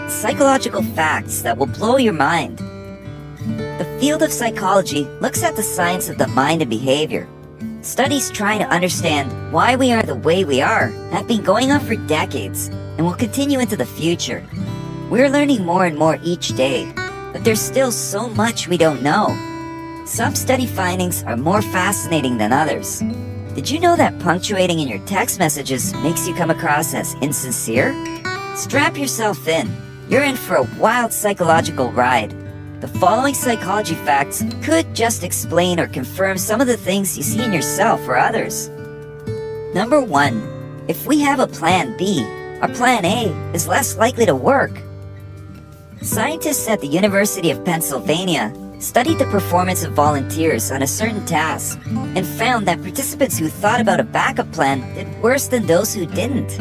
Psychological facts that will blow your mind. The field of psychology looks at the science of the mind and behavior. Studies trying to understand why we are the way we are have been going on for decades and will continue into the future. We're learning more and more each day, but there's still so much we don't know. Some study findings are more fascinating than others. Did you know that punctuating in your text messages makes you come across as insincere? Strap yourself in. You're in for a wild psychological ride. The following psychology facts could just explain or confirm some of the things you see in yourself or others. Number 1. If we have a plan B, our plan A is less likely to work. Scientists at the University of Pennsylvania studied the performance of volunteers on a certain task and found that participants who thought about a backup plan did worse than those who didn't.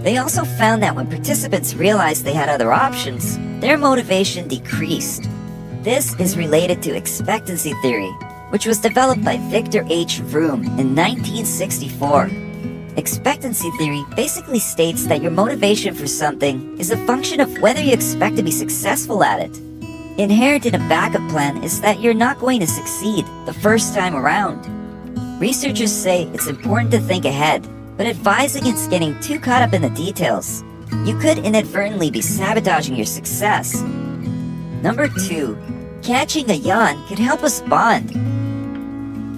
They also found that when participants realized they had other options, their motivation decreased. This is related to expectancy theory, which was developed by Victor H. Vroom in 1964. Expectancy theory basically states that your motivation for something is a function of whether you expect to be successful at it. Inherent in a backup plan is that you're not going to succeed the first time around. Researchers say it's important to think ahead, but advise against getting too caught up in the details. You could inadvertently be sabotaging your success. Number 2. Catching a yawn could help us bond.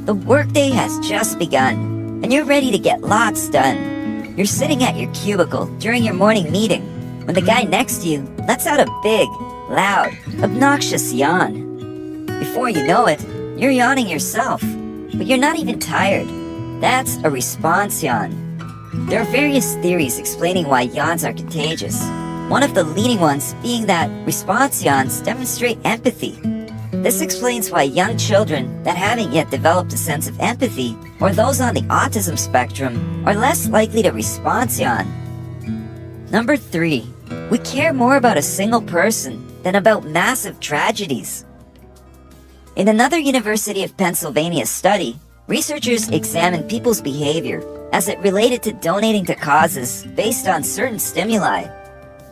The workday has just begun, and you're ready to get lots done. You're sitting at your cubicle during your morning meeting when the guy next to you lets out a big, loud, obnoxious yawn. Before you know it, you're yawning yourself, but you're not even tired. That's a response yawn. There are various theories explaining why yawns are contagious. One of the leading ones being that response yawns demonstrate empathy. This explains why young children that haven't yet developed a sense of empathy, or those on the autism spectrum, are less likely to response yawn. Number 3. We care more about a single person than about massive tragedies. In another University of Pennsylvania study, researchers examined people's behavior as it related to donating to causes based on certain stimuli.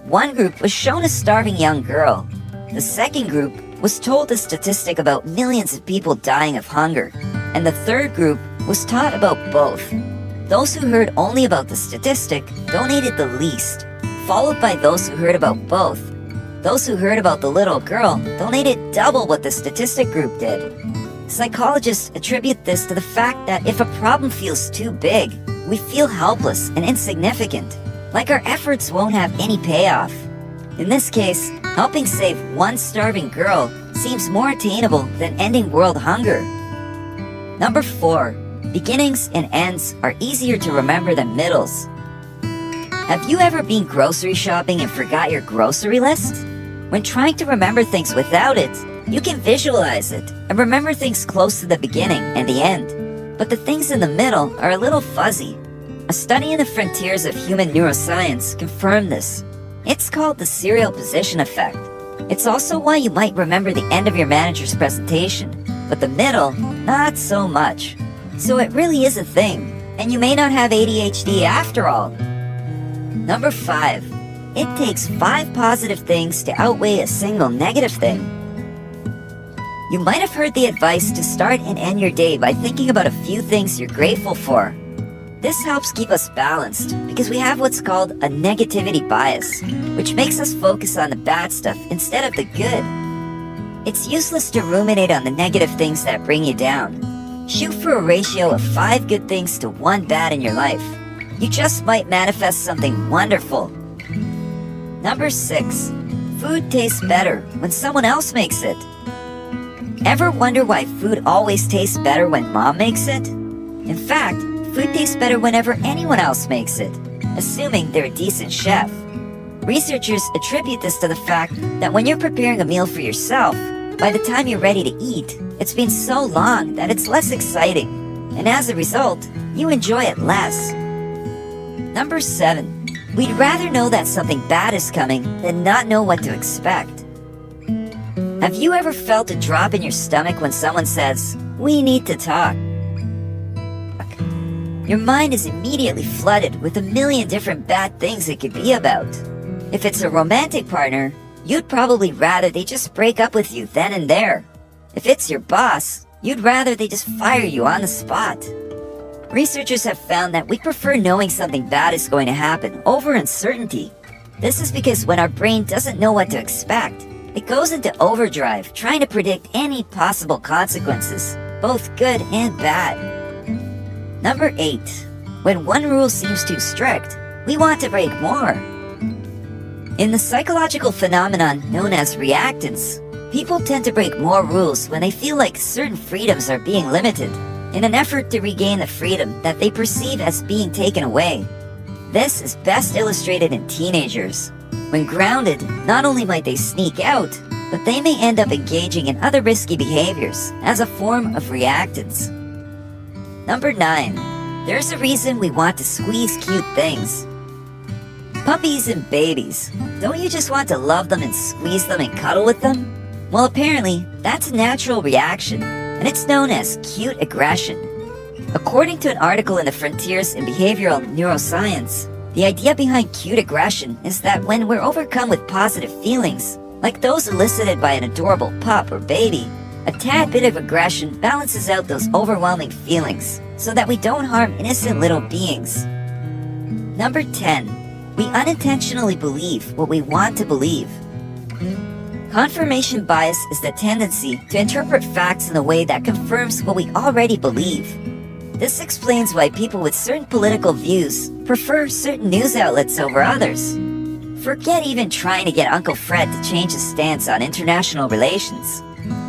One group was shown a starving young girl. The second group was told a statistic about millions of people dying of hunger. And the third group was taught about both. Those who heard only about the statistic donated the least, followed by those who heard about both. Those who heard about the little girl donated double what the statistic group did. Psychologists attribute this to the fact that if a problem feels too big, we feel helpless and insignificant, like our efforts won't have any payoff. In this case, helping save one starving girl seems more attainable than ending world hunger. Number 4. Beginnings and ends are easier to remember than middles. Have you ever been grocery shopping and forgot your grocery list? When trying to remember things without it, you can visualize it and remember things close to the beginning and the end. But the things in the middle are a little fuzzy. A study in the frontiers of human neuroscience confirmed this. It's called the serial position effect. It's also why you might remember the end of your manager's presentation, but the middle, not so much. So it really is a thing, and you may not have ADHD after all. Number 5. It takes 5 positive things to outweigh a single negative thing. You might have heard the advice to start and end your day by thinking about a few things you're grateful for. This helps keep us balanced because we have what's called a negativity bias, which makes us focus on the bad stuff instead of the good. It's useless to ruminate on the negative things that bring you down. Shoot for a ratio of 5 good things to 1 bad in your life. You just might manifest something wonderful. Number 6. Food tastes better when someone else makes it. Ever wonder why food always tastes better when mom makes it? In fact, food tastes better whenever anyone else makes it, assuming they're a decent chef. Researchers attribute this to the fact that when you're preparing a meal for yourself, by the time you're ready to eat, it's been so long that it's less exciting. And as a result, you enjoy it less. Number 7. We'd rather know that something bad is coming than not know what to expect. Have you ever felt a drop in your stomach when someone says, "We need to talk"? Your mind is immediately flooded with a million different bad things it could be about. If it's a romantic partner, you'd probably rather they just break up with you then and there. If it's your boss, you'd rather they just fire you on the spot. Researchers have found that we prefer knowing something bad is going to happen over uncertainty. This is because when our brain doesn't know what to expect, it goes into overdrive trying to predict any possible consequences, both good and bad. Number 8. When one rule seems too strict, we want to break more. In the psychological phenomenon known as reactance, people tend to break more rules when they feel like certain freedoms are being limited, in an effort to regain the freedom that they perceive as being taken away. This is best illustrated in teenagers. When grounded, not only might they sneak out, but they may end up engaging in other risky behaviors as a form of reactance. Number 9. There's a reason we want to squeeze cute things. Puppies and babies. Don't you just want to love them and squeeze them and cuddle with them? Well, apparently, that's a natural reaction, and it's known as cute aggression. According to an article in the Frontiers in Behavioral Neuroscience, the idea behind cute aggression is that when we're overcome with positive feelings, like those elicited by an adorable pup or baby, a tad bit of aggression balances out those overwhelming feelings so that we don't harm innocent little beings. Number 10. We unintentionally believe what we want to believe. Confirmation bias is the tendency to interpret facts in a way that confirms what we already believe. This explains why people with certain political views prefer certain news outlets over others. Forget even trying to get Uncle Fred to change his stance on international relations.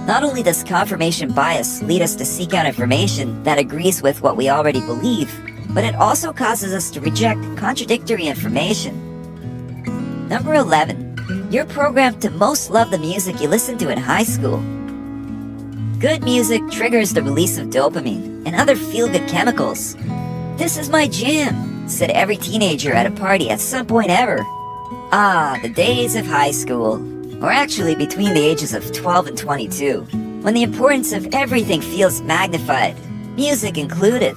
Not only does confirmation bias lead us to seek out information that agrees with what we already believe, but it also causes us to reject contradictory information. Number 11. You're programmed to most love the music you listened to in high school. Good music triggers the release of dopamine and other feel-good chemicals. "This is my jam," said every teenager at a party at some point ever. Ah, the days of high school. Or actually between the ages of 12 and 22, when the importance of everything feels magnified, music included.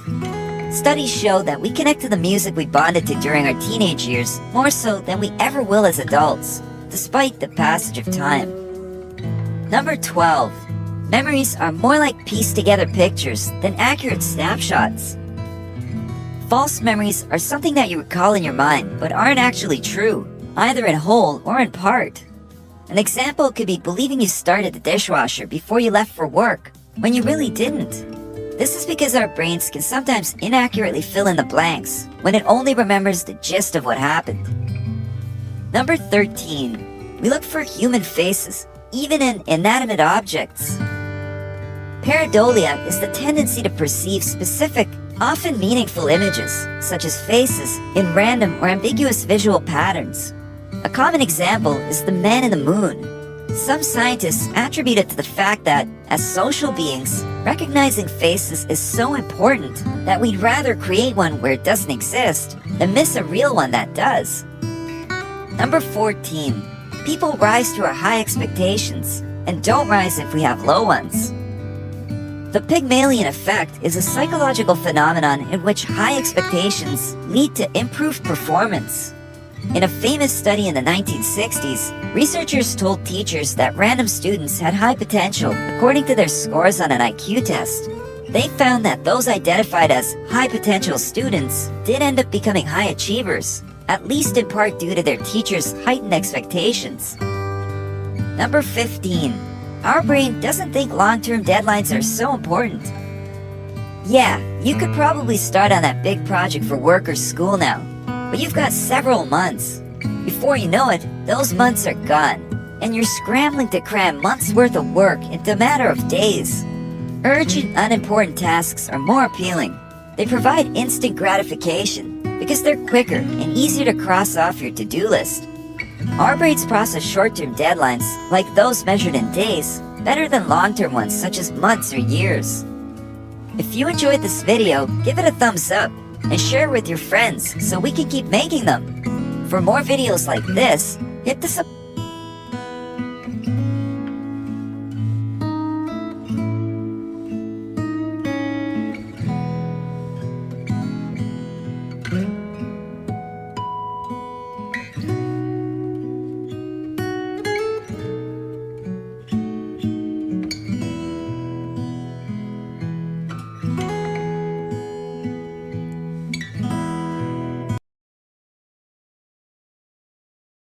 Studies show that we connect to the music we bonded to during our teenage years more so than we ever will as adults, despite the passage of time. Number 12. Memories are more like pieced-together pictures than accurate snapshots. False memories are something that you recall in your mind but aren't actually true, either in whole or in part. An example could be believing you started the dishwasher before you left for work, when you really didn't. This is because our brains can sometimes inaccurately fill in the blanks when it only remembers the gist of what happened. Number 13. We look for human faces, even in inanimate objects. Pareidolia is the tendency to perceive specific, often meaningful images, such as faces, in random or ambiguous visual patterns. A common example is the man in the moon. Some scientists attribute it to the fact that, as social beings, recognizing faces is so important that we'd rather create one where it doesn't exist than miss a real one that does. Number 14. People rise to our high expectations and don't rise if we have low ones. The Pygmalion effect is a psychological phenomenon in which high expectations lead to improved performance. In a famous study in the 1960s, researchers told teachers that random students had high potential according to their scores on an IQ test. They found that those identified as high potential students did end up becoming high achievers, at least in part due to their teachers' heightened expectations. Number 15. Our brain doesn't think long-term deadlines are so important. Yeah, you could probably start on that big project for work or school now, but you've got several months. Before you know it, those months are gone, and you're scrambling to cram months' worth of work into a matter of days. Urgent, unimportant tasks are more appealing. They provide instant gratification because they're quicker and easier to cross off your to-do list. Our brains process short-term deadlines, like those measured in days, better than long-term ones such as months or years. If you enjoyed this video, give it a thumbs up and share with your friends so we can keep making them. For more videos like this, hit the subscribe